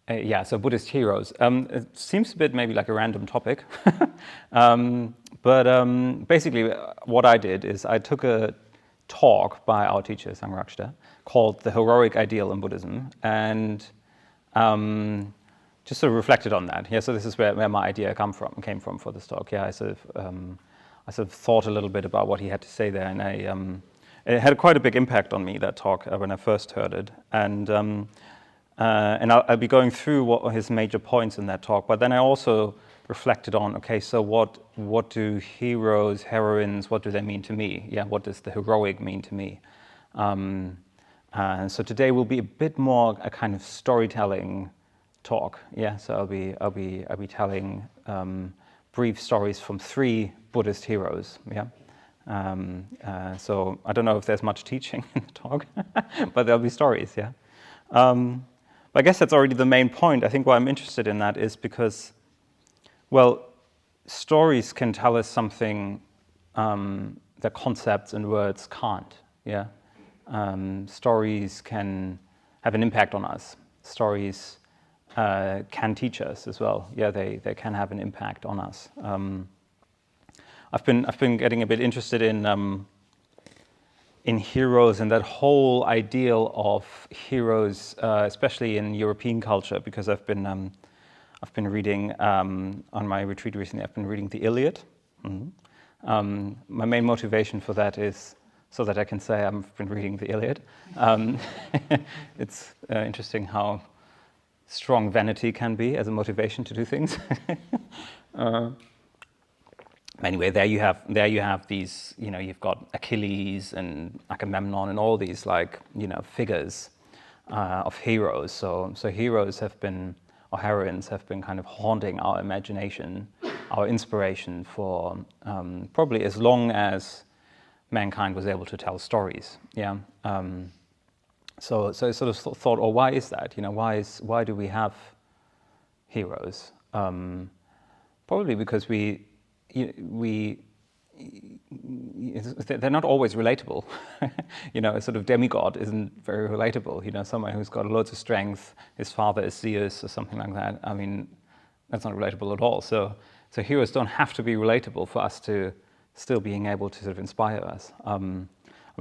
Yeah, so Buddhist heroes. It seems a bit maybe like a random topic, but basically what I did is I took a talk by our teacher, Sangrakshita, called The Heroic Ideal in Buddhism, and just sort of reflected on that. Yeah, so this is where my idea came from for this talk. Yeah, I sort of thought a little bit about what he had to say there, and it had quite a big impact on me, that talk, when I first heard it. And I'll be going through what were his major points in that talk, but then I also reflected on, okay, so what do heroes, heroines, what do they mean to me? Yeah, what does the heroic mean to me? So today will be a bit more a kind of storytelling talk. Yeah, so I'll be telling brief stories from 3 Buddhist heroes. Yeah. So I don't know if there's much teaching in the talk, but there'll be stories. Yeah. I guess that's already the main point. I think why I'm interested in that is because, well, stories can tell us something that concepts and words can't. Yeah, stories can have an impact on us. Stories can teach us as well. Yeah, they can have an impact on us. I've been getting a bit interested in heroes and that whole ideal of heroes, especially in European culture, because I've been reading on my retreat recently. I've been reading the Iliad. Mm-hmm. My main motivation for that is so that I can say I've been reading the Iliad. It's interesting how strong vanity can be as a motivation to do things. Anyway, there you have these, you've got Achilles and Agamemnon and all these figures of heroes. So heroes have been, or heroines have been kind of haunting our imagination, our inspiration for probably as long as mankind was able to tell stories. Yeah. So I sort of thought, oh, why is that? Why do we have heroes? Probably because they're not always relatable. A sort of demigod isn't very relatable. Someone who's got loads of strength, his father is Zeus or something like that. I mean, that's not relatable at all. So heroes don't have to be relatable for us to still being able to sort of inspire us.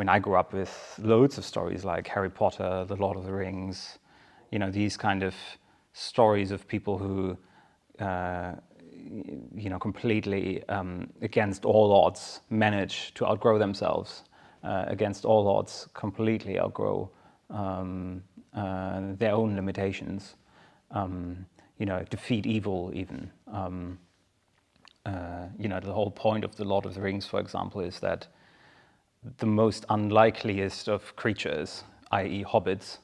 I grew up with loads of stories like Harry Potter, The Lord of the Rings, these kind of stories of people who completely against all odds manage to outgrow themselves, against all odds completely outgrow their own limitations, defeat evil even. The whole point of The Lord of the Rings, for example, is that the most unlikeliest of creatures, i.e. hobbits,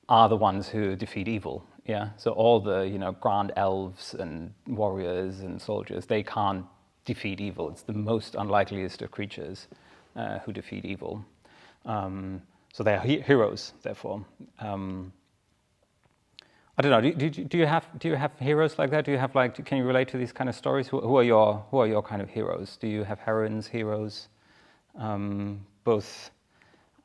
are the ones who defeat evil. Yeah, so all the grand elves and warriors and soldiers, they can't defeat evil. It's the most unlikeliest of creatures who defeat evil. So they are heroes, therefore. I don't know. Do you have heroes like that? Do you have can you relate to these kind of stories? Who are your kind of heroes? Do you have heroines, heroes, both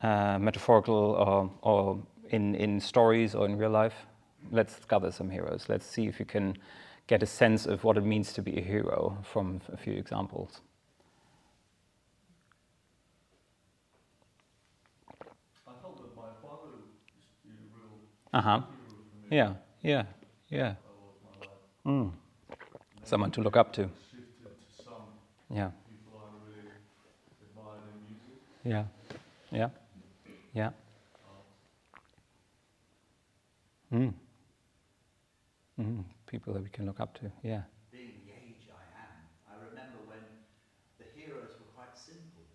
metaphorical or in stories or in real life? Let's gather some heroes. Let's see if you can get a sense of what it means to be a hero from a few examples. I felt that my father used to be a real Uh-huh. hero for me. Yeah. All of my life. Someone to look up to. Shifted to some Yeah. people I really admired in music. Yeah. People that we can look up to. Yeah. Being the age I am, I remember when the heroes were quite simple.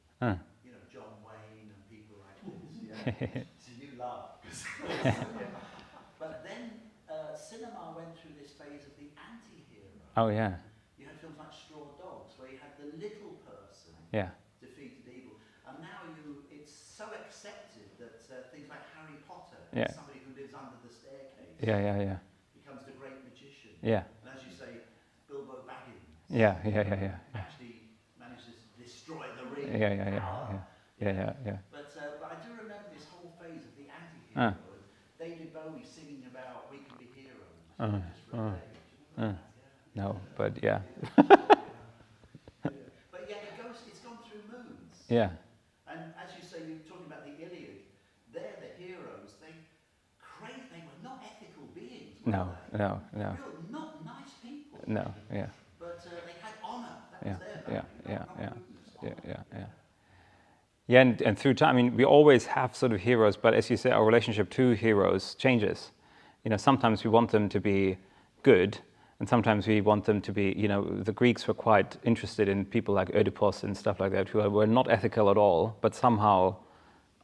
John Wayne and people like this. You laugh. But then cinema went through this phase of the anti-hero. Oh yeah. You had films like Straw Dogs, where you had the little person defeated evil. And now it's so accepted that things like Harry Potter, somebody who lives under the staircase, becomes the great magician. Yeah. And as you say, Bilbo Baggins. Actually manages to destroy the ring. Yeah. But I do remember this whole phase of the anti-hero. They did very he's singing about we can be heroes. Just relate. No, but yeah. But yeah, it's gone through moods. Yeah. And as you say, you're talking about the Iliad. They're the heroes. They were not ethical beings, were they? No. Real, not nice people. No, yeah. But they had honour. That was their value. Not goodness, honour. Yeah, and through time, I mean, we always have sort of heroes, but as you say, our relationship to heroes changes. Sometimes we want them to be good, and sometimes we want them to be, the Greeks were quite interested in people like Oedipus and stuff like that, who were not ethical at all, but somehow,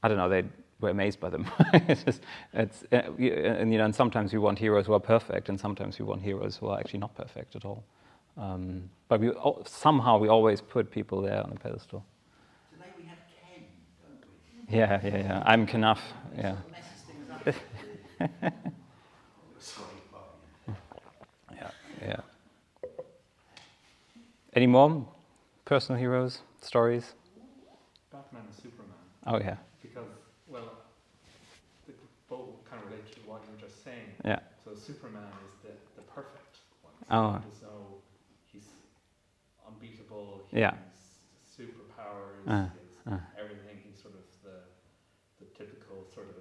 I don't know, they were amazed by them. And sometimes we want heroes who are perfect, and sometimes we want heroes who are actually not perfect at all. But somehow we always put people there on a pedestal. Today we have Ken, don't we? Yeah. I'm Knuff. Yeah. Yeah. Any more personal heroes, stories? Batman and Superman. Oh yeah. Because, well, they both kind of relate to what you were just saying. Yeah. So Superman is the perfect one. Oh. He's unbeatable. He has superpowers. He has everything. He's sort of the typical sort of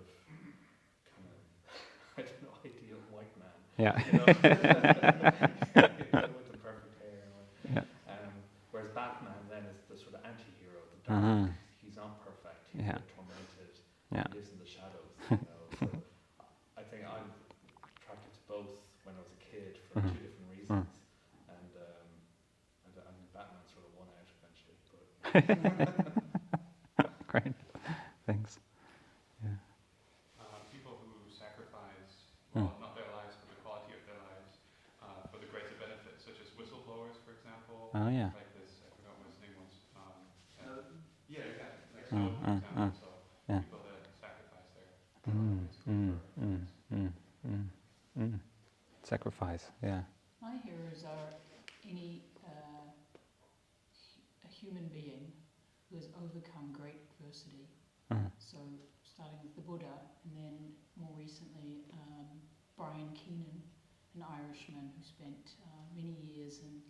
kind of ideal white man. Yeah. With the perfect hair. Whereas Batman then is the sort of anti-hero, the dark. He's not perfect. He's tormented. He lives in the shadows. So I think I'm attracted to both when I was a kid for two different reasons. And I mean, Batman sort of won out eventually. But Great. Thanks. Yeah. People who sacrifice, well, not their lives, but the quality of their lives for the greater benefit, such as whistleblowers, for example. Oh yeah. Like this, I forgot what his name was. Yeah, exactly. Like Snowden, for example. So people that sacrifice their Sacrifice. Yeah. My heroes are any a human being who has overcome great adversity. So starting with the Buddha, and then more recently Brian Keenan, an Irishman who spent many years in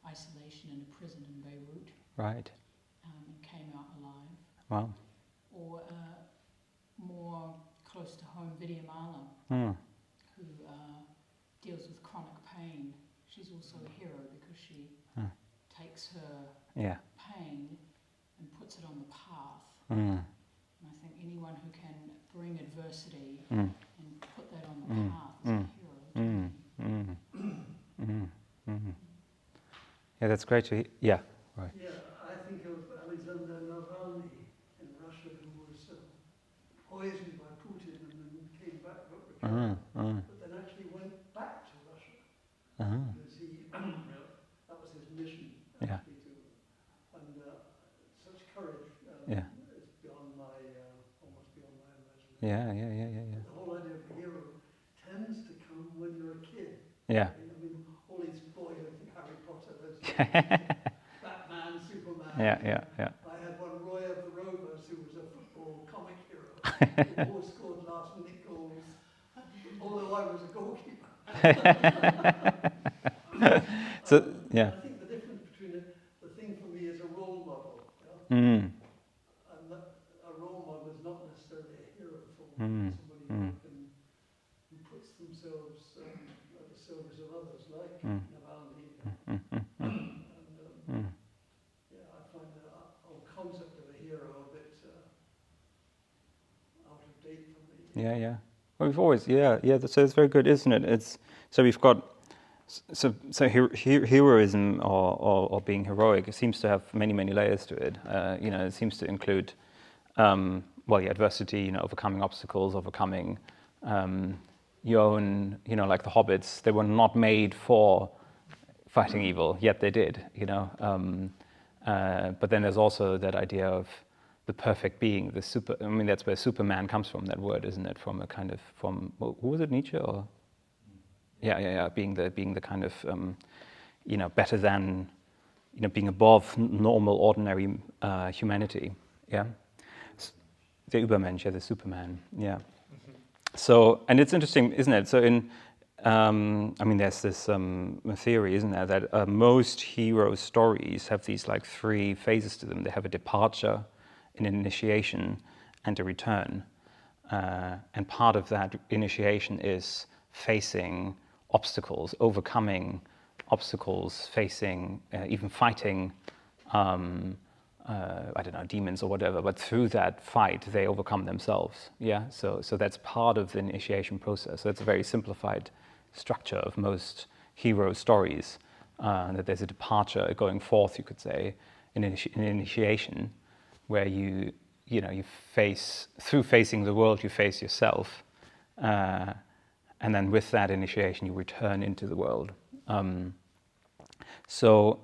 isolation in a prison in Beirut. Right. And came out alive. Wow. Or more close to home, Vidyamala, who deals with chronic pain. She's also a hero because she takes her pain and puts it on the path. And I think anyone who can bring adversity and put that on the path is a hero. Yeah, that's great to hear. Yeah. Right. Yeah, I think of Alexander Navalny in Russia, who was poisoned by Putin and then came back, but recovered, but then actually went back to Russia because he that was his mission actually and such courage is beyond my almost beyond my imagination. Yeah. The whole idea of a hero tends to come when you're a kid. Yeah. I mean, all these boys, I think Harry Potter, those Batman, Superman. Yeah. I had one Roy of the Rovers who was a football comic hero who always scored last minute goals, although I was a goalkeeper. So, yeah. I think the difference between the thing for me is a role model. And a role model is not necessarily a hero for me. Somebody who puts themselves at the service of others, like Navalny. I find the whole concept of a hero a bit out of date for me. Yeah. Well, we've always, so it's very good, isn't it? So we've got, heroism or being heroic, it seems to have many, many layers to it. It seems to include, adversity, overcoming obstacles, overcoming your own, like the hobbits, they were not made for fighting evil, yet they did, But then there's also that idea of the perfect being, that's where Superman comes from, that word, isn't it? From a kind of, who was it, Nietzsche? Or? Yeah, being the kind of, better than, being above normal, ordinary humanity, yeah? The Übermensch, the Superman, yeah. So, and it's interesting, isn't it? So there's this theory, isn't there, that most hero stories have these like three phases to them. They have a departure, an initiation, and a return. And part of that initiation is facing obstacles, overcoming obstacles, facing, even fighting, demons or whatever, but through that fight, they overcome themselves, yeah? So that's part of the initiation process. So that's a very simplified structure of most hero stories, that there's a departure, going forth, you could say, an initiation, where you face, through facing the world, you face yourself, and then with that initiation, you return into the world. So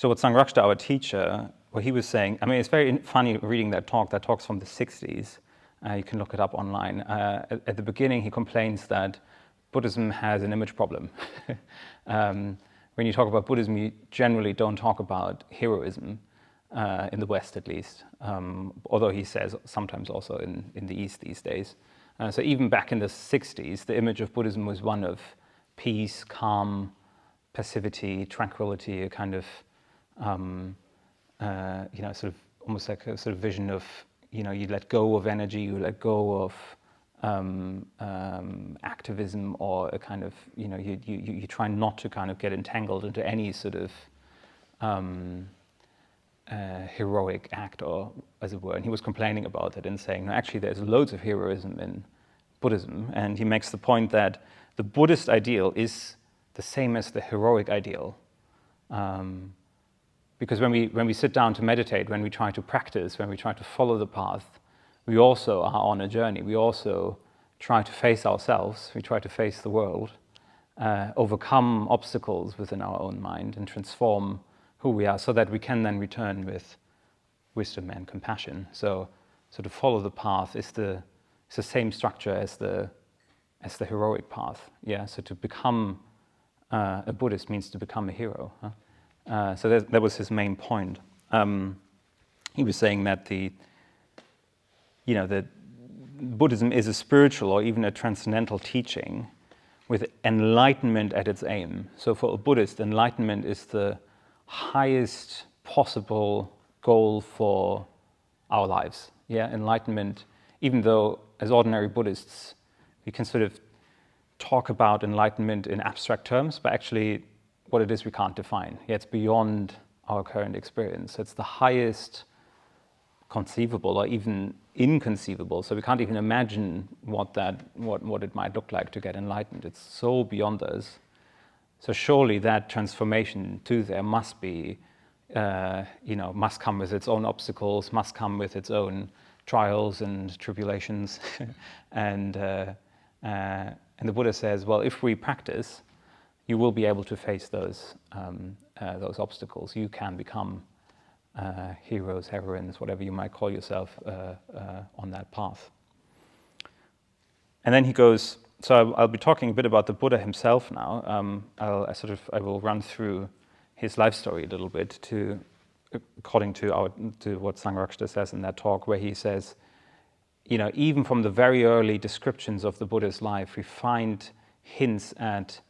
what Sangrakshta, our teacher, what he was saying, it's very funny reading that talk. That talk's from the 60s. You can look it up online. At the beginning, he complains that Buddhism has an image problem. When you talk about Buddhism, you generally don't talk about heroism, in the West at least, although he says sometimes also in the East these days. So even back in the 60s, the image of Buddhism was one of peace, calm, passivity, tranquility, a kind of sort of almost like a sort of vision of, you let go of energy, you let go of activism, or a kind of, you try not to kind of get entangled into any sort of heroic act, or as it were. And he was complaining about it and saying, no, actually there's loads of heroism in Buddhism. And he makes the point that the Buddhist ideal is the same as the heroic ideal. Because when we sit down to meditate, when we try to practice, when we try to follow the path, we also are on a journey. We also try to face ourselves, we try to face the world, overcome obstacles within our own mind, and transform who we are, so that we can then return with wisdom and compassion. So to follow the path is the same structure as the heroic path. Yeah. So to become a Buddhist means to become a hero. Huh? So that was his main point. He was saying that that Buddhism is a spiritual or even a transcendental teaching with enlightenment at its aim. So for a Buddhist, enlightenment is the highest possible goal for our lives. Yeah, enlightenment, even though as ordinary Buddhists, we can sort of talk about enlightenment in abstract terms, but actually what it is we can't define. Yeah, it's beyond our current experience. It's the highest conceivable or even inconceivable. So we can't even imagine what it might look like to get enlightened. It's so beyond us. So surely that transformation too there must be, must come with its own obstacles, must come with its own trials and tribulations. And the Buddha says, well, if we practice, you will be able to face those obstacles. You can become heroes, heroines, whatever you might call yourself, on that path. And then he goes, so I'll be talking a bit about the Buddha himself now. I will run through his life story a little bit according to what Sangrakshta says in that talk, where he says, even from the very early descriptions of the Buddha's life, we find hints at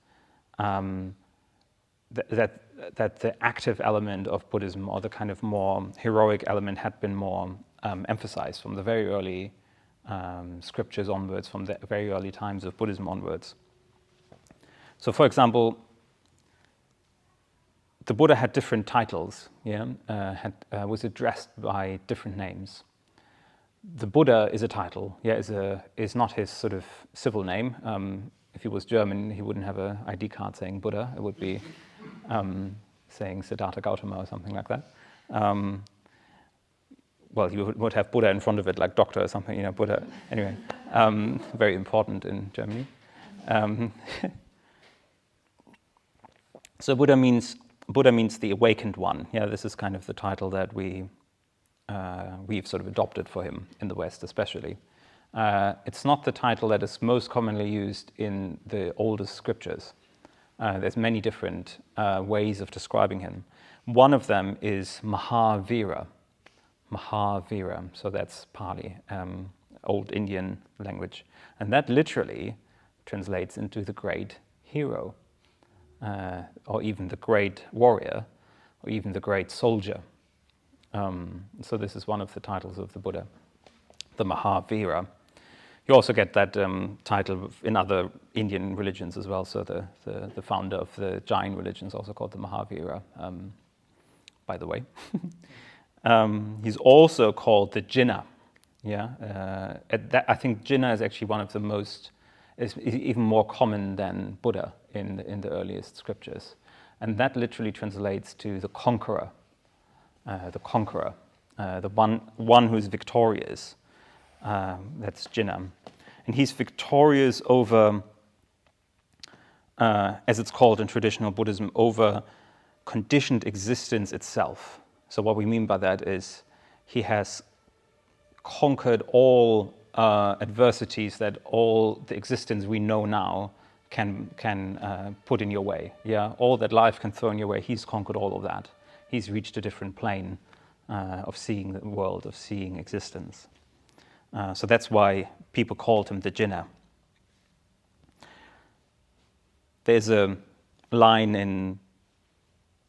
that the active element of Buddhism, or the kind of more heroic element, had been more emphasized from the very early scriptures onwards, from the very early times of Buddhism onwards. So, for example, the Buddha had different titles, was addressed by different names. The Buddha is a title, is not his sort of civil name. If he was German, he wouldn't have an ID card saying Buddha. It would be saying Siddhartha Gautama or something like that. Well, you would have Buddha in front of it, like doctor or something, Buddha. Anyway, very important in Germany. So Buddha means the awakened one. Yeah, this is kind of the title that we've sort of adopted for him in the West, especially. It's not the title that is most commonly used in the oldest scriptures. There's many different ways of describing him. One of them is Mahavira. Mahavira, so that's Pali. Old Indian language. And that literally translates into the great hero, or even the great warrior, or even the great soldier. So this is one of the titles of the Buddha, the Mahavira. You also get that title in other Indian religions as well. So the founder of the Jain religion is also called the Mahavira, by the way. He's also called the Jinnah. Yeah, I think Jinnah is actually one of the most, is even more common than Buddha in the earliest scriptures. And that literally translates to the conqueror, the one who's victorious. That's Jinnah. And he's victorious over, as it's called in traditional Buddhism, over conditioned existence itself. So what we mean by that is he has conquered all adversities that all the existence we know now can put in your way. Yeah, all that life can throw in your way, he's conquered all of that. He's reached a different plane of seeing the world, of seeing existence. So that's why people called him the Jinnah. There's a line in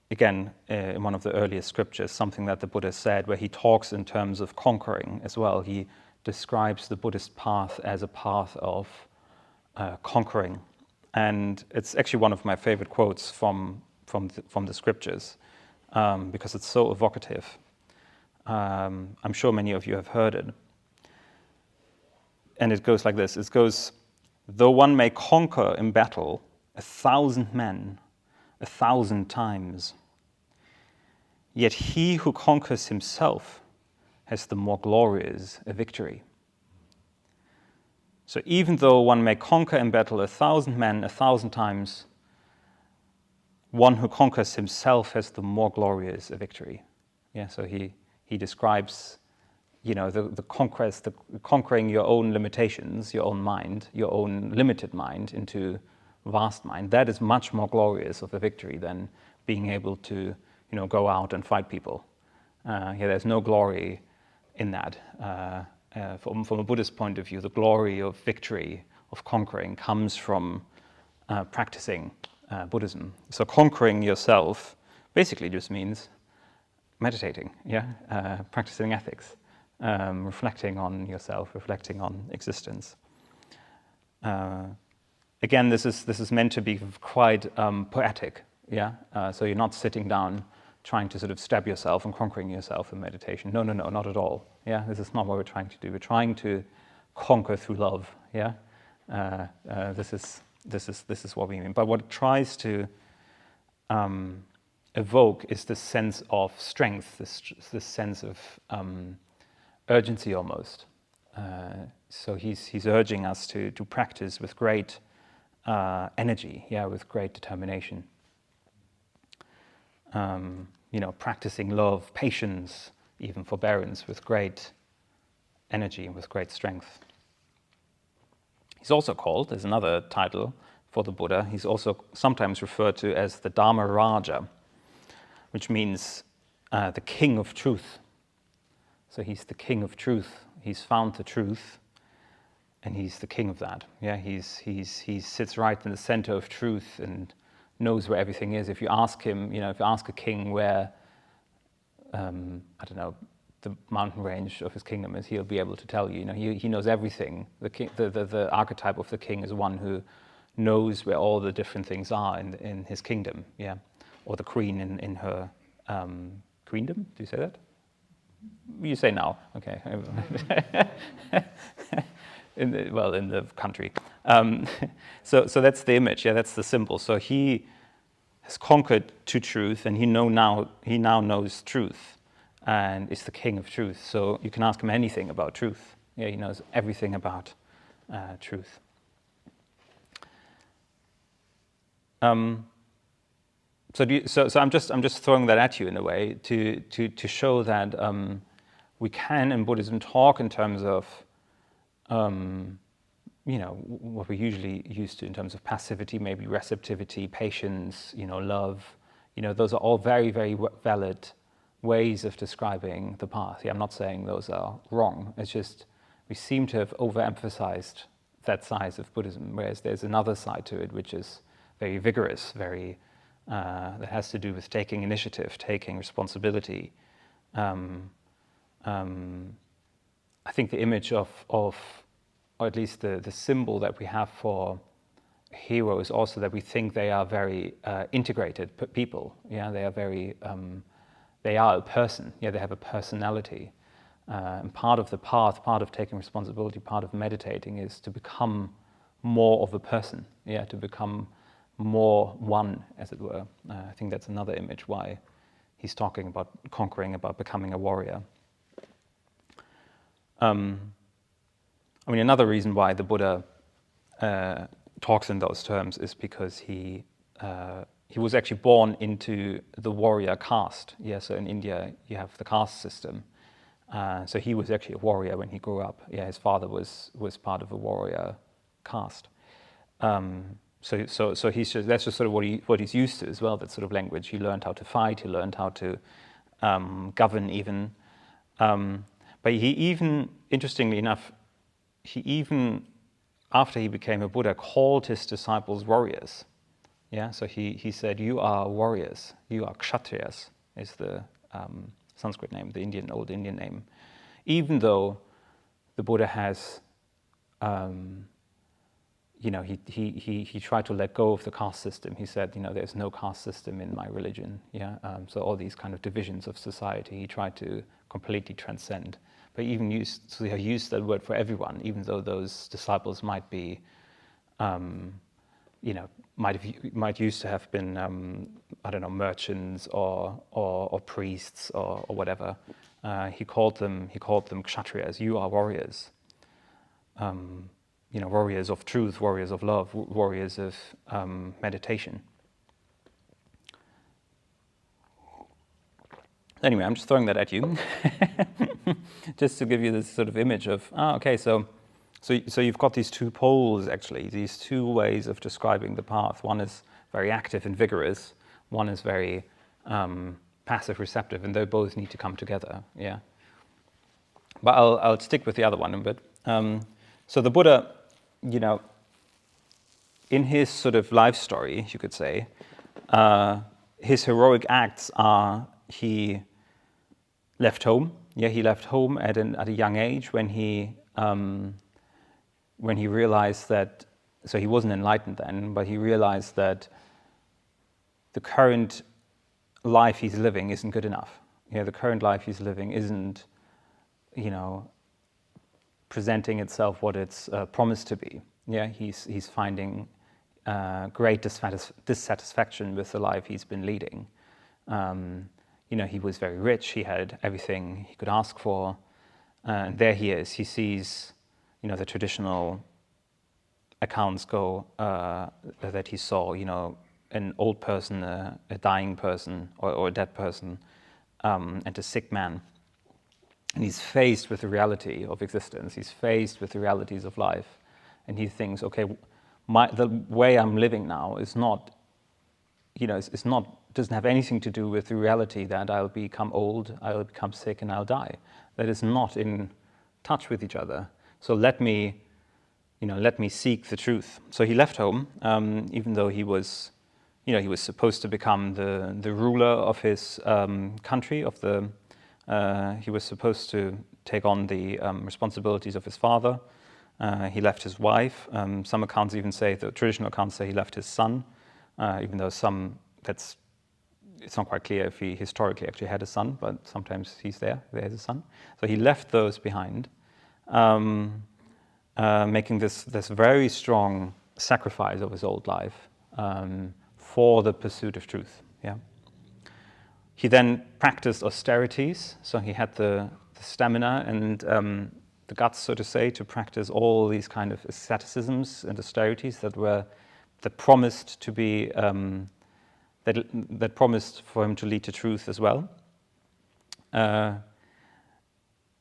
one of the earliest scriptures, something that the Buddha said, where he talks in terms of conquering as well. He describes the Buddhist path as a path of conquering. And it's actually one of my favorite quotes from the scriptures, because it's so evocative. I'm sure many of you have heard it. And it goes like this. It goes, though one may conquer in battle 1,000 men 1,000 times, yet he who conquers himself has the more glorious a victory. So even though one may conquer in battle 1,000 men 1,000 times, one who conquers himself has the more glorious a victory. Yeah, so he describes, the conquest, the conquering your own limitations, your own mind, your own limited mind into vast mind. That is much more glorious of a victory than being able to, go out and fight people. There's no glory in that. From a Buddhist point of view, the glory of victory, of conquering, comes from practicing Buddhism. So conquering yourself basically just means meditating, practicing ethics, reflecting on yourself, reflecting on existence. Again, this is meant to be quite poetic, so you're not sitting down trying to sort of stab yourself and conquering yourself in meditation. No, not at all. This is not what we're trying to do. We're trying to conquer through love. This is what we mean. But what it tries to evoke is this sense of strength, this sense of urgency almost. So he's urging us to practice with great energy, with great determination. Practicing love, patience, even forbearance with great energy and with great strength. He's also called, there's another title for the Buddha, he's also sometimes referred to as the Dharmasara, which means the king of truth. So he's the king of truth. He's found the truth, and he's the king of that. He sits right in the center of truth and knows where everything is. If you ask him, if you ask a king where, the mountain range of his kingdom is, he'll be able to tell you. He knows everything. The king, the archetype of the king is one who knows where all the different things are in his kingdom. Or the queen in her queendom. Do you say that? You say now. Okay. in the country. So that's the image. That's the symbol. So he has conquered to truth, and he now knows truth, and is the king of truth. So you can ask him anything about truth. He knows everything about truth. So I'm just throwing that at you in a way to show that we can in Buddhism talk in terms of what we're usually used to in terms of passivity, maybe receptivity, patience, love. Those are all very, very valid ways of describing the path. I'm not saying those are wrong. It's just we seem to have overemphasized that side of Buddhism, whereas there's another side to it which is very vigorous, very that has to do with taking initiative, taking responsibility. I think the image of or at least the symbol that we have for hero is also that we think they are very integrated people. Yeah, they are very they are a person. Yeah, they have a personality. And part of the path, part of taking responsibility, part of meditating is to become more of a person. Yeah, to become more one, as it were. I think that's another image why he's talking about conquering, about becoming a warrior. I mean, another reason why the Buddha talks in those terms is because he was actually born into the warrior caste. Yeah, so in India you have the caste system. So he was actually a warrior when he grew up. Yeah, his father was part of a warrior caste. So he's just, that's just sort of what he's used to as well. That sort of language. He learned how to fight. He learned how to govern even. But he even, interestingly enough, he even, after he became a Buddha, called his disciples warriors. Yeah, so he said, "You are warriors. You are kshatriyas," is the Sanskrit name, the old Indian name. Even though the Buddha has, he tried to let go of the caste system. He said, there's no caste system in my religion. Yeah, so all these kind of divisions of society, he tried to completely transcend. But he even used that word for everyone, even though those disciples might be, might used to have been, merchants or priests or whatever. He called them kshatriyas. You are warriors. Warriors of truth, warriors of love, warriors of meditation. Anyway, I'm just throwing that at you, just to give you this sort of image of, so you've got these two poles, actually, these two ways of describing the path. One is very active and vigorous. One is very passive, receptive, and they both need to come together. Yeah. But I'll stick with the other one a bit. So the Buddha, in his sort of life story, you could say, his heroic acts are he left home. Yeah, he left home at a young age when he realized that, so he wasn't enlightened then, but he realized that the current life he's living isn't good enough. Yeah, the current life he's living isn't, presenting itself what it's promised to be. Yeah, he's finding great dissatisfaction with the life he's been leading. He was very rich. He had everything he could ask for, and there he is. He sees, the traditional accounts go that he saw, an old person, a dying person, or a dead person, and a sick man. And he's faced with the reality of existence. He's faced with the realities of life, and he thinks, okay, the way I'm living now is not, doesn't have anything to do with the reality that I'll become old, I'll become sick, and I'll die. That is not in touch with each other. So let me seek the truth. So he left home, even though he was supposed to become the ruler of his country, he was supposed to take on the responsibilities of his father. He left his wife. Some accounts even say, the traditional accounts say he left his son, even though it's not quite clear if he historically actually had a son, but sometimes there's a son. So he left those behind, making this very strong sacrifice of his old life for the pursuit of truth. Yeah. He then practiced austerities, so he had the stamina and the guts, so to say, to practice all these kind of asceticisms and austerities that promised to be that promised for him to lead to truth as well.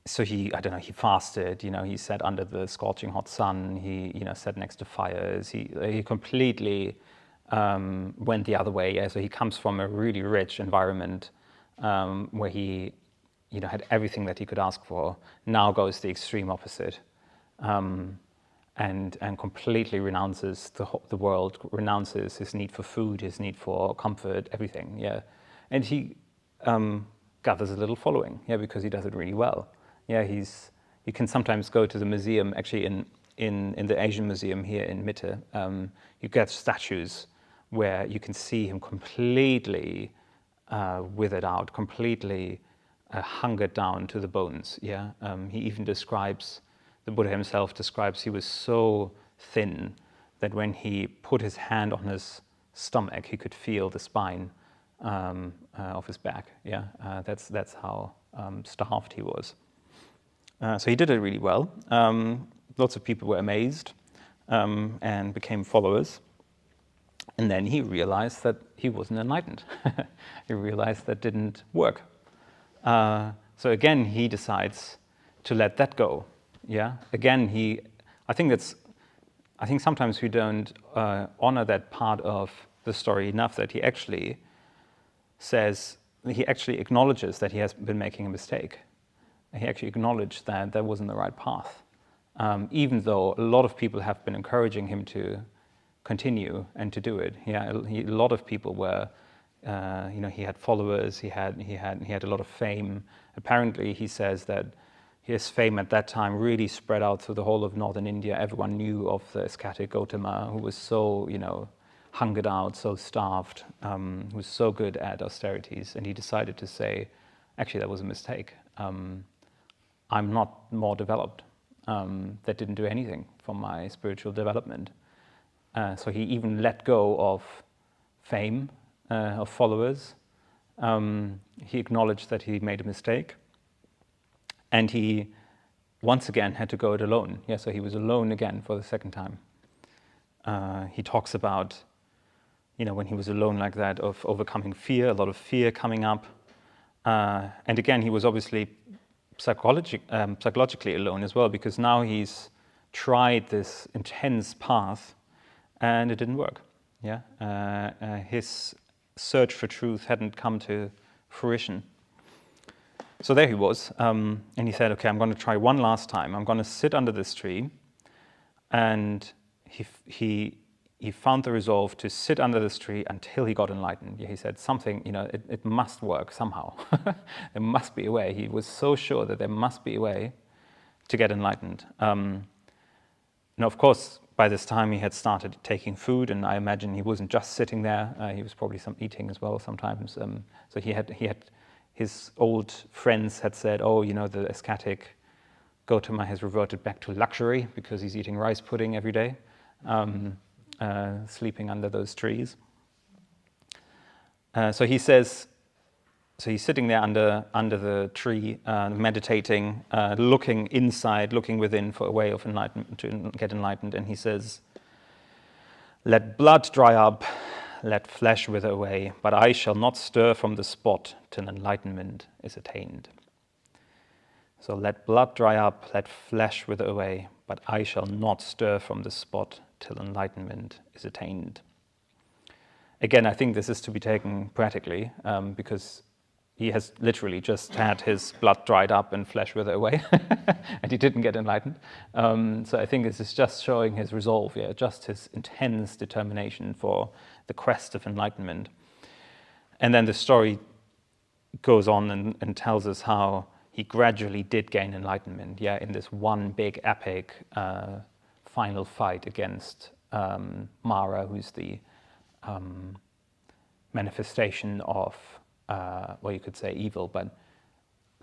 So he fasted. He sat under the scorching hot sun. He sat next to fires. He completely went the other way. Yeah? So he comes from a really rich environment where he had everything that he could ask for. Now goes the extreme opposite. and completely renounces the world, renounces his need for food, his need for comfort, everything. Yeah, and he gathers a little following. Yeah, because he does it really well. Yeah, you can sometimes go to the museum, actually in the Asian Museum here in Mitte. You get statues where you can see him completely withered out, completely hungered down to the bones. Yeah, he even describes, the Buddha himself describes, he was so thin that when he put his hand on his stomach, he could feel the spine of his back. Yeah, that's how starved he was. So he did it really well. Lots of people were amazed and became followers. And then he realized that he wasn't enlightened. He realized that didn't work. So again, he decides to let that go. Yeah. Again, I think sometimes we don't honor that part of the story enough, that he actually acknowledges that he has been making a mistake. He actually acknowledged that that wasn't the right path, even though a lot of people have been encouraging him to continue and to do it. Yeah, a lot of people were, he had followers, he had a lot of fame. Apparently, he says that his fame at that time really spread out through the whole of northern India. Everyone knew of the ascetic Gautama, who was so, hungered out, so starved, who was so good at austerities. And he decided to say, actually, that was a mistake. I'm not more developed. That didn't do anything for my spiritual development. So he even let go of fame, of followers. He acknowledged that he made a mistake. And he, once again, had to go it alone. Yeah, so he was alone again for the second time. He talks about, when he was alone like that, of overcoming fear, a lot of fear coming up. And again, he was obviously psychologically alone as well, because now he's tried this intense path and it didn't work. Yeah, his search for truth hadn't come to fruition. So there he was, and he said, okay, I'm going to try one last time. I'm going to sit under this tree. And he found the resolve to sit under this tree until he got enlightened. He said something, it must work somehow. There must be a way. He was so sure that there must be a way to get enlightened. Now, of course, by this time he had started taking food, and I imagine he wasn't just sitting there. He was probably eating as well sometimes. So he had his old friends had said, oh, the ascetic Gautama has reverted back to luxury because he's eating rice pudding every day, sleeping under those trees. So he says, so he's sitting there under the tree, meditating, looking inside, looking within for a way of enlightenment, to get enlightened. And he says, let blood dry up, let flesh wither away, but I shall not stir from the spot till enlightenment is attained. So let blood dry up, let flesh wither away, but I shall not stir from the spot till enlightenment is attained. Again, I think this is to be taken poetically, because he has literally just had his blood dried up and flesh wither away, and he didn't get enlightened. So I think this is just showing his resolve, just his intense determination for the quest of enlightenment. And then the story goes on and tells us how he gradually did gain enlightenment, in this one big epic final fight against Mara, who's the manifestation of, you could say evil, but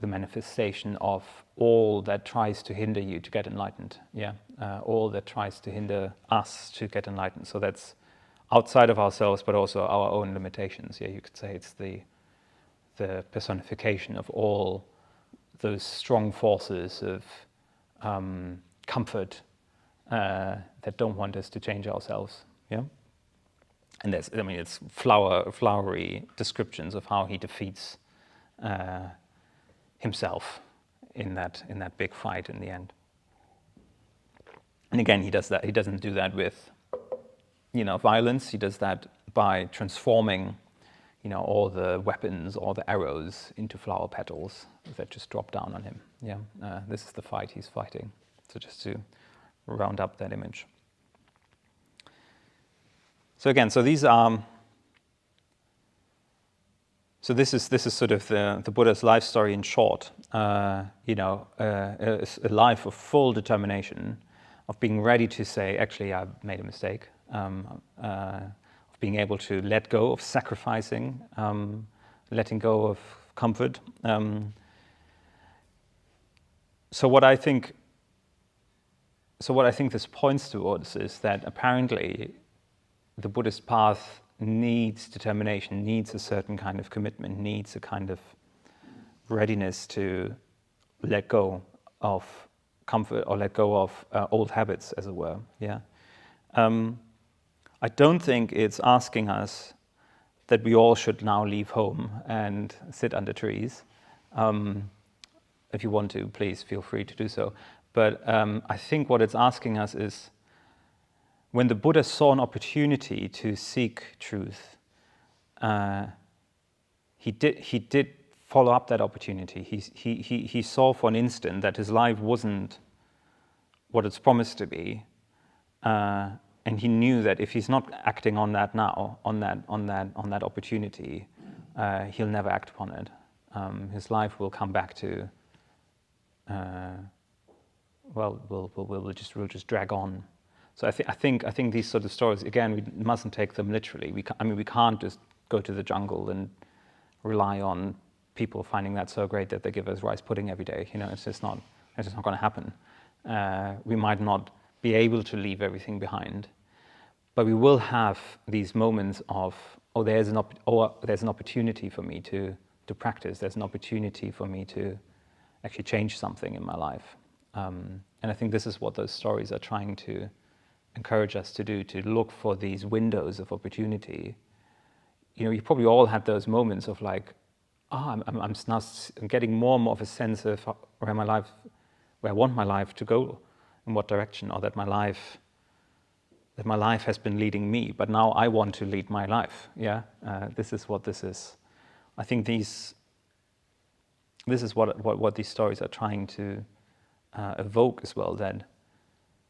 the manifestation of all that tries to hinder you to get enlightened, all that tries to hinder us to get enlightened. So that's outside of ourselves, but also our own limitations. You could say it's the personification of all those strong forces of comfort that don't want us to change ourselves. And it's flowery descriptions of how he defeats himself in that big fight in the end. And again, he does that. He doesn't do that with violence. He does that by transforming all the weapons or the arrows into flower petals that just drop down on him. This is the fight he's fighting. So just to round up that image. So again, so these are. So this is sort of the Buddha's life story in short. A life of full determination, of being ready to say, actually, I've made a mistake. Of being able to let go, of sacrificing, letting go of comfort. So what I think this points towards is that apparently the Buddhist path needs determination, needs a certain kind of commitment, needs a kind of readiness to let go of comfort or let go of old habits, as it were. Yeah. I don't think it's asking us that we all should now leave home and sit under trees. If you want to, please feel free to do so. But I think what it's asking us is, when the Buddha saw an opportunity to seek truth, he did follow up that opportunity. He saw for an instant that his life wasn't what it's promised to be, and he knew that if he's not acting on that now, on that opportunity, he'll never act upon it. His life will come back to, we'll just drag on. So I think these sort of stories, again, we mustn't take them literally. We can't just go to the jungle and rely on people finding that so great that they give us rice pudding every day. It's just not going to happen. We might not be able to leave everything behind, but we will have these moments of, there's an opportunity for me to practice. There's an opportunity for me to actually change something in my life. And I think this is what those stories are trying to encourage us to do, to look for these windows of opportunity. You probably all had those moments of like, I'm now getting more and more of a sense of where I want my life to go, in what direction, or that my life has been leading me, but now I want to lead my life. Yeah, this is what this is. I think this is what these stories are trying to evoke as well. That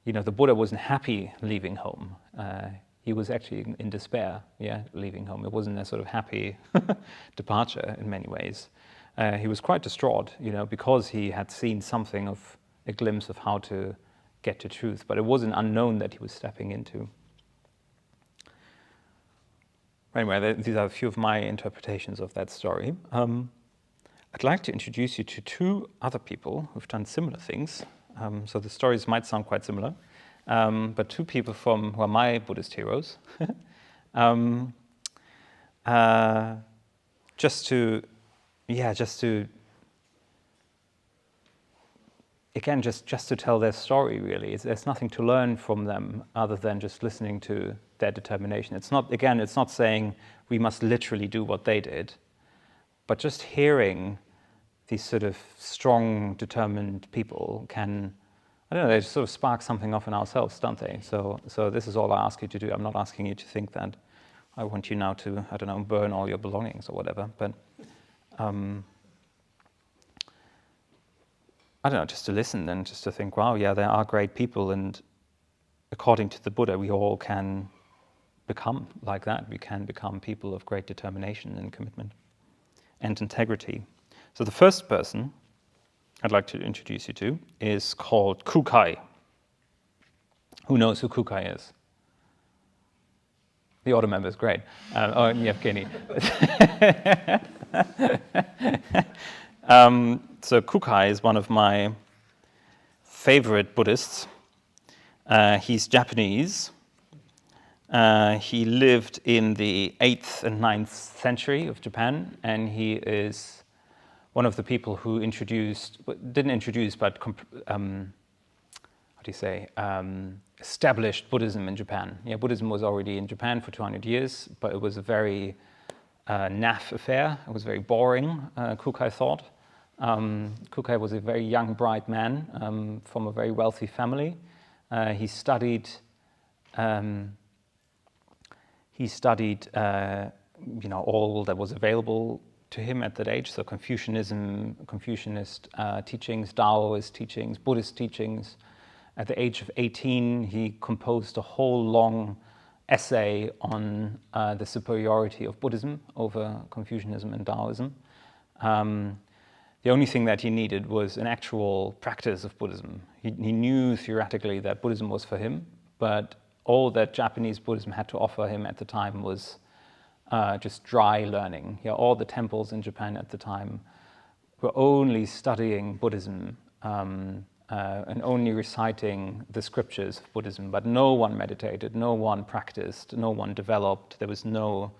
the Buddha wasn't happy leaving home. He was actually in despair, leaving home. It wasn't a sort of happy departure in many ways. He was quite distraught, because he had seen something of a glimpse of how to get to truth, but it was an unknown that he was stepping into. Anyway, these are a few of my interpretations of that story. I'd like to introduce you to two other people who've done similar things. So the stories might sound quite similar, but two people who are my Buddhist heroes. Just to tell their story, really. There's nothing to learn from them other than just listening to their determination. It's not saying we must literally do what they did, but just hearing these sort of strong, determined people can, they sort of spark something off in ourselves, don't they? So this is all I ask you to do. I'm not asking you to think that I want you now to, burn all your belongings or whatever, but just to listen and just to think, wow, yeah, there are great people, and according to the Buddha, we all can become like that. We can become people of great determination and commitment and integrity. So the first person I'd like to introduce you to is called Kukai. Who knows who Kukai is? The auto member is great. Yevgeny. So Kukai is one of my favorite Buddhists. He's Japanese. He lived in the 8th and 9th century of Japan, and he is one of the people who established Buddhism in Japan. Yeah, Buddhism was already in Japan for 200 years, but it was a very naff affair. It was very boring, Kukai thought. Kukai was a very young, bright man from a very wealthy family. He studied all that was available to him at that age, so Confucianist teachings, Taoist teachings, Buddhist teachings, At the age of 18, he composed a whole long essay on the superiority of Buddhism over Confucianism and Taoism. The only thing that he needed was an actual practice of Buddhism. He knew theoretically that Buddhism was for him, but all that Japanese Buddhism had to offer him at the time was just dry learning. Yeah, all the temples in Japan at the time were only studying Buddhism and only reciting the scriptures of Buddhism, but no one meditated, no one practiced, no one developed. There was no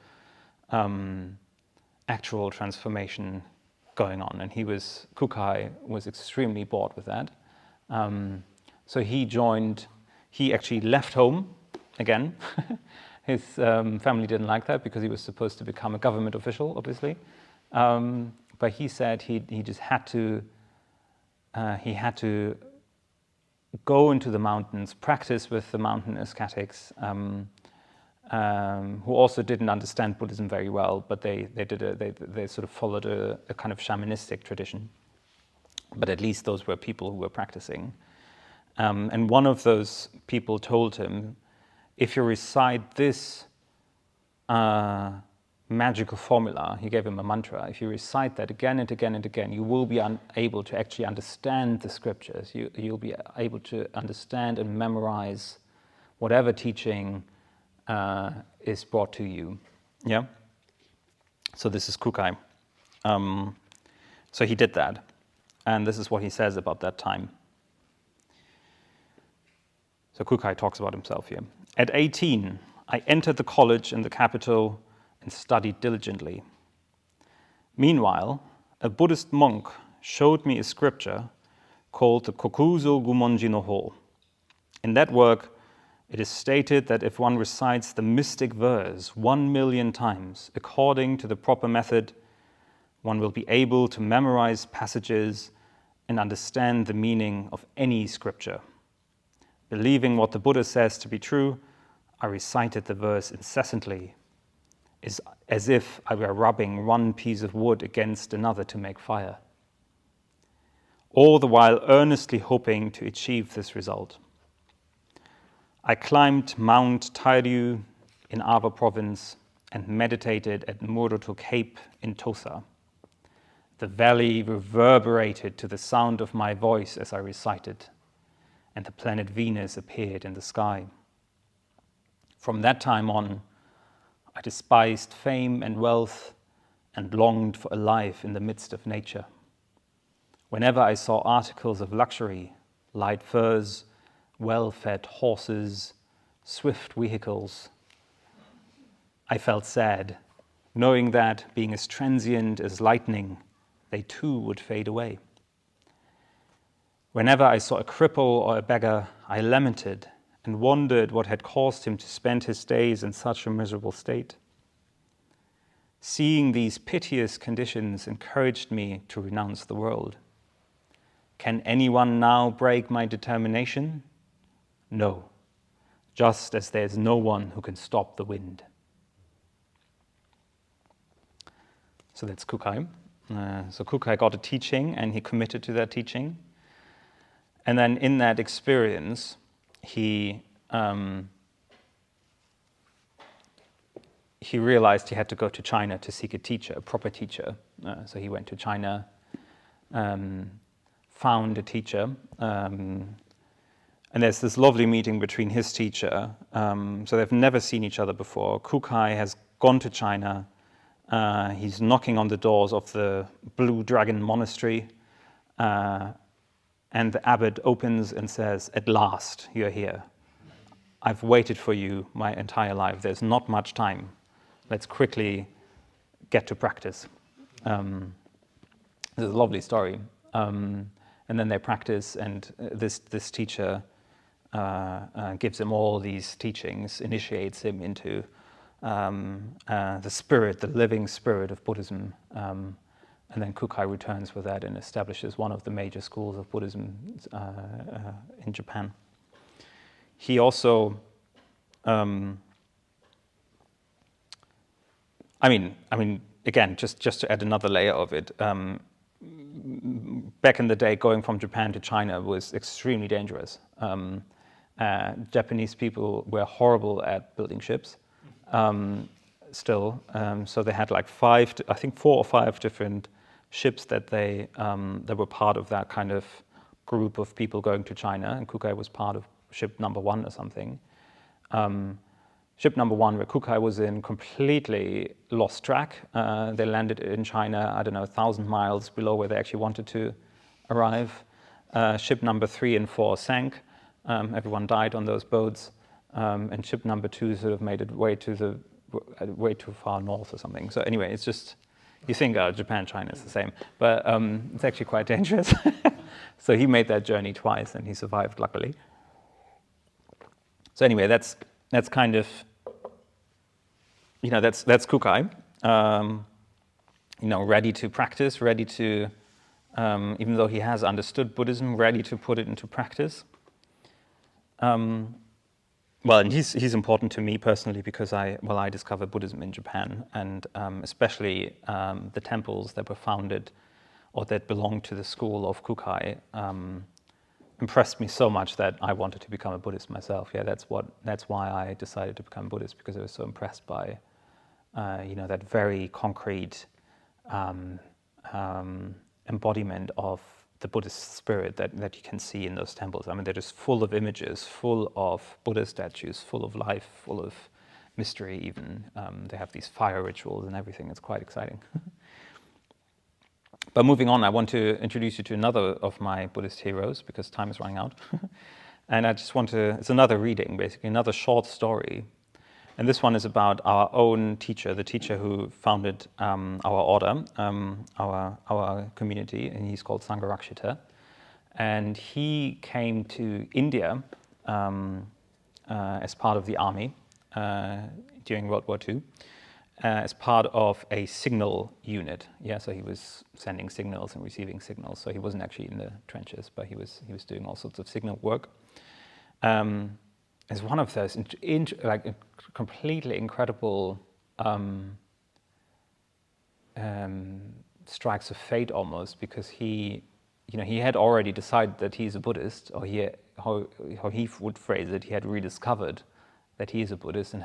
actual transformation going on, and Kukai was extremely bored with that. So he actually left home again. His family didn't like that because he was supposed to become a government official, obviously. But he said he just had to go into the mountains, practice with the mountain ascetics, who also didn't understand Buddhism very well, but they sort of followed a kind of shamanistic tradition. But at least those were people who were practicing. And one of those people told him, if you recite this magical formula, he gave him a mantra, if you recite that again and again and again, you will be able to actually understand the scriptures. You'll be able to understand and memorize whatever teaching is brought to you. Yeah? So this is Kukai. So he did that. And this is what he says about that time. So Kukai talks about himself here. At 18, I entered the college in the capital and studied diligently. Meanwhile, a Buddhist monk showed me a scripture called the Kokuzo Gumonji no Ho. In that work, it is stated that if one recites the mystic verse 1,000,000 times according to the proper method, one will be able to memorize passages and understand the meaning of any scripture. Believing what the Buddha says to be true, I recited the verse incessantly, as if I were rubbing one piece of wood against another to make fire, all the while earnestly hoping to achieve this result. I climbed Mount Tairyu in Ava province and meditated at Muroto Cape in Tosa. The valley reverberated to the sound of my voice as I recited, and the planet Venus appeared in the sky. From that time on, I despised fame and wealth and longed for a life in the midst of nature. Whenever I saw articles of luxury, light furs, well-fed horses, swift vehicles, I felt sad, knowing that, being as transient as lightning, they too would fade away. Whenever I saw a cripple or a beggar, I lamented and wondered what had caused him to spend his days in such a miserable state. Seeing these piteous conditions encouraged me to renounce the world. Can anyone now break my determination? No, just as there's no one who can stop the wind. So that's Kukai. So Kukai got a teaching and he committed to that teaching. And then in that experience, he realized he had to go to China to seek a teacher, a proper teacher. So he went to China, found a teacher, and there's this lovely meeting between his teacher. So they've never seen each other before. Kukai has gone to China. He's knocking on the doors of the Blue Dragon Monastery. And the abbot opens and says, "At last, you're here. I've waited for you my entire life. There's not much time. Let's quickly get to practice." This is a lovely story. And then they practice, and this teacher gives him all these teachings, initiates him into the spirit, the living spirit of Buddhism. And then Kukai returns with that and establishes one of the major schools of Buddhism in Japan. He also, again, just to add another layer of it, back in the day, going from Japan to China was extremely dangerous. Japanese people were horrible at building ships. Still, so they had like 4 or 5 different ships that were part of that kind of group of people going to China, and Kukai was part of ship number 1 or something. Ship number 1, where Kukai was in, completely lost track. They landed in China, 1,000 miles below where they actually wanted to arrive. Ship number 3 and 4 sank. Everyone died on those boats. And ship number 2 sort of made it way too far north or something. So anyway, it's just, you think Japan, China is the same, but it's actually quite dangerous. So he made that journey twice and he survived, luckily. So anyway, that's kind of, that's Kukai. Ready to practice, ready to, even though he has understood Buddhism, ready to put it into practice. Well, and he's important to me personally because I discovered Buddhism in Japan, and especially the temples that were founded or that belonged to the school of Kukai impressed me so much that I wanted to become a Buddhist myself. Yeah, that's why I decided to become Buddhist, because I was so impressed by that very concrete embodiment of the Buddhist spirit that you can see in those temples. I mean, they're just full of images, full of Buddha statues, full of life, full of mystery even. They have these fire rituals and everything. It's quite exciting. But moving on, I want to introduce you to another of my Buddhist heroes, because time is running out. And I just it's another reading, basically, another short story. And this one is about our own teacher, the teacher who founded our order, our community, and he's called Sangharakshita. And he came to India as part of the army during World War II, as part of a signal unit. Yeah, so he was sending signals and receiving signals. So he wasn't actually in the trenches, but he was doing all sorts of signal work. Is one of those completely incredible strikes of fate almost, because he had already decided that he's a Buddhist, or how he would phrase it, he had rediscovered that he is a Buddhist and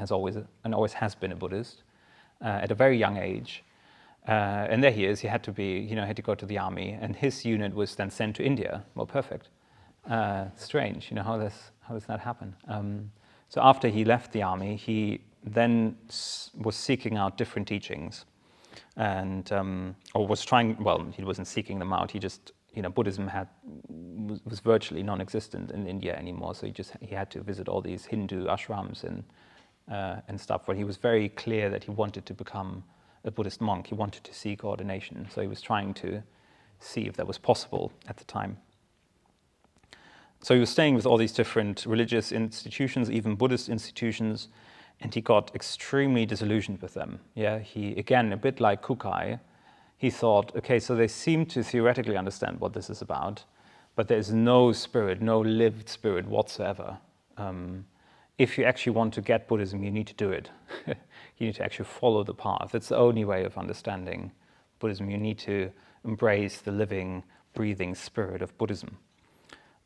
always has been a Buddhist at a very young age. And there he is. He had to go to the army, and his unit was then sent to India. Well, perfect. Strange, how does that happen? So after he left the army, he then was seeking out different teachings, and or was trying. Well, he wasn't seeking them out. He just, Buddhism was virtually non-existent in India anymore. So he had to visit all these Hindu ashrams and stuff. But he was very clear that he wanted to become a Buddhist monk. He wanted to seek ordination. So he was trying to see if that was possible at the time. So he was staying with all these different religious institutions, even Buddhist institutions, and he got extremely disillusioned with them. Yeah, he, again, a bit like Kukai, he thought, okay, so they seem to theoretically understand what this is about, but there's no spirit, no lived spirit whatsoever. If you actually want to get Buddhism, you need to do it. You need to actually follow the path. It's the only way of understanding Buddhism. You need to embrace the living, breathing spirit of Buddhism.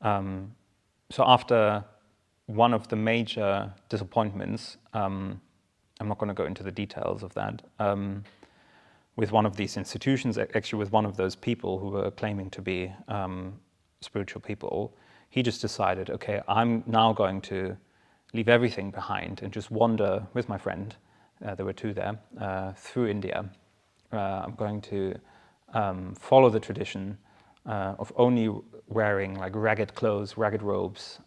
So after one of the major disappointments, I'm not going to go into the details of that, with one of these institutions, actually with one of those people who were claiming to be spiritual people, he just decided, okay, I'm now going to leave everything behind and just wander with my friend, there were 2 there, through India. I'm going to follow the tradition of only wearing like ragged clothes, ragged robes,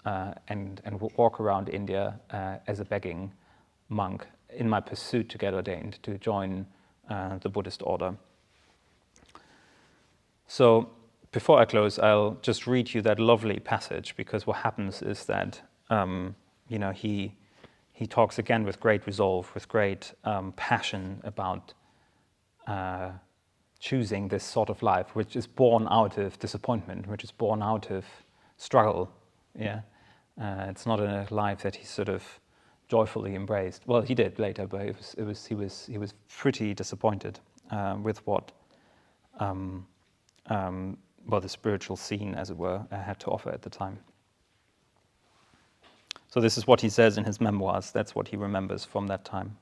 and walk around India as a begging monk in my pursuit to get ordained, to join the Buddhist order. So before I close, I'll just read you that lovely passage, because what happens is that he talks again with great resolve, with great passion about choosing this sort of life, which is born out of disappointment, which is born out of struggle. Yeah, it's not a life that he sort of joyfully embraced. Well, he did later, but he was pretty disappointed with what the spiritual scene, as it were, had to offer at the time. So this is what he says in his memoirs. That's what he remembers from that time.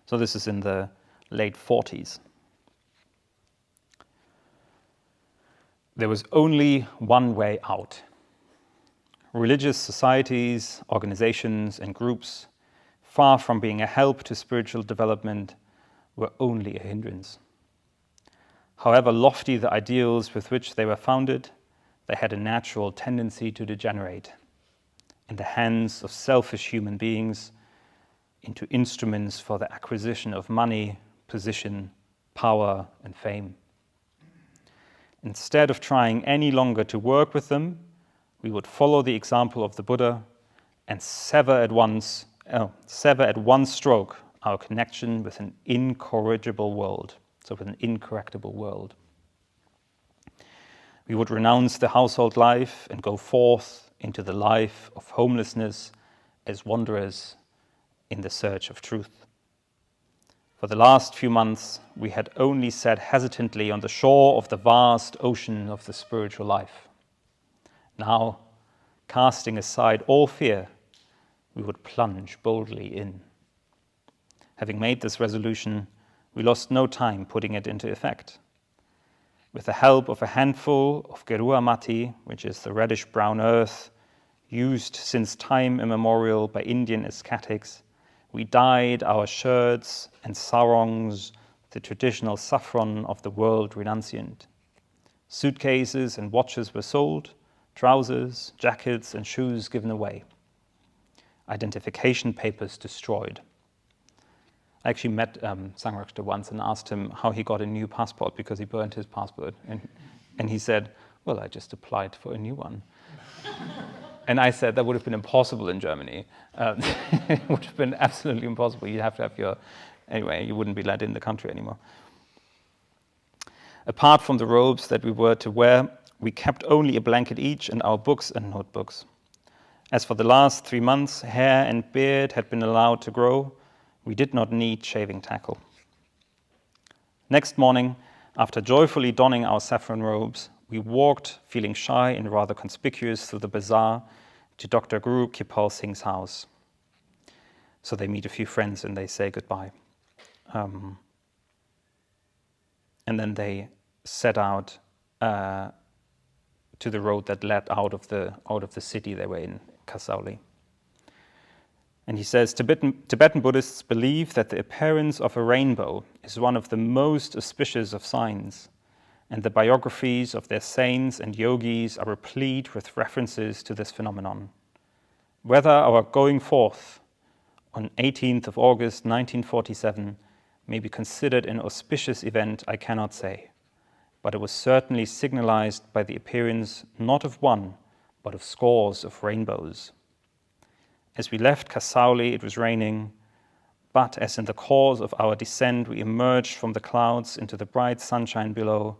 So this is in the late 40s. There was only one way out. Religious societies, organizations, and groups, far from being a help to spiritual development, were only a hindrance. However lofty the ideals with which they were founded, they had a natural tendency to degenerate in the hands of selfish human beings into instruments for the acquisition of money, position, power, and fame. Instead of trying any longer to work with them, we would follow the example of the Buddha and sever at one stroke our connection with an incorrigible world, so with an incorrectible world. We would renounce the household life and go forth into the life of homelessness as wanderers in the search of truth. For the last few months, we had only sat hesitantly on the shore of the vast ocean of the spiritual life. Now, casting aside all fear, we would plunge boldly in. Having made this resolution, we lost no time putting it into effect. With the help of a handful of gerua mati, which is the reddish-brown earth used since time immemorial by Indian ascetics, we dyed our shirts and sarongs the traditional saffron of the world renunciant. Suitcases and watches were sold, trousers, jackets, and shoes given away. Identification papers destroyed. I actually met Sangrakshita once and asked him how he got a new passport because he burned his passport. And he said, well, I just applied for a new one. And I said that would have been impossible in Germany. It would have been absolutely impossible. You'd have to have anyway, you wouldn't be let in the country anymore. Apart from the robes that we were to wear, we kept only a blanket each and our books and notebooks. As for the last 3 months, hair and beard had been allowed to grow. We did not need shaving tackle. Next morning, after joyfully donning our saffron robes, we walked, feeling shy and rather conspicuous, through the bazaar to Dr. Guru Kipal Singh's house. So they meet a few friends and they say goodbye. And then they set out to the road that led out of the city they were in, Kasauli. And he says, Tibetan Buddhists believe that the appearance of a rainbow is one of the most auspicious of signs, and the biographies of their saints and yogis are replete with references to this phenomenon. Whether our going forth on 18th of August 1947 may be considered an auspicious event, I cannot say, but it was certainly signalized by the appearance not of one, but of scores of rainbows. As we left Kasauli, it was raining, but as in the course of our descent we emerged from the clouds into the bright sunshine below,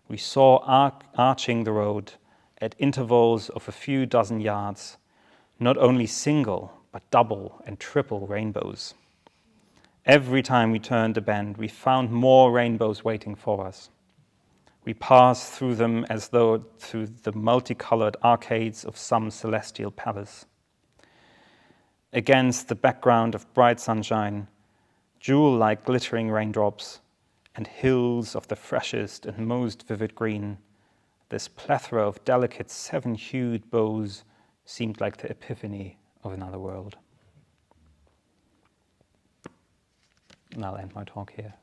we saw arching the road at intervals of a few dozen yards, not only single, but double and triple rainbows. Every time we turned a bend, we found more rainbows waiting for us. We passed through them as though through the multicolored arcades of some celestial palace. Against the background of bright sunshine, jewel-like glittering raindrops, and hills of the freshest and most vivid green, this plethora of delicate 7-hued bows seemed like the epiphany of another world. And I'll end my talk here.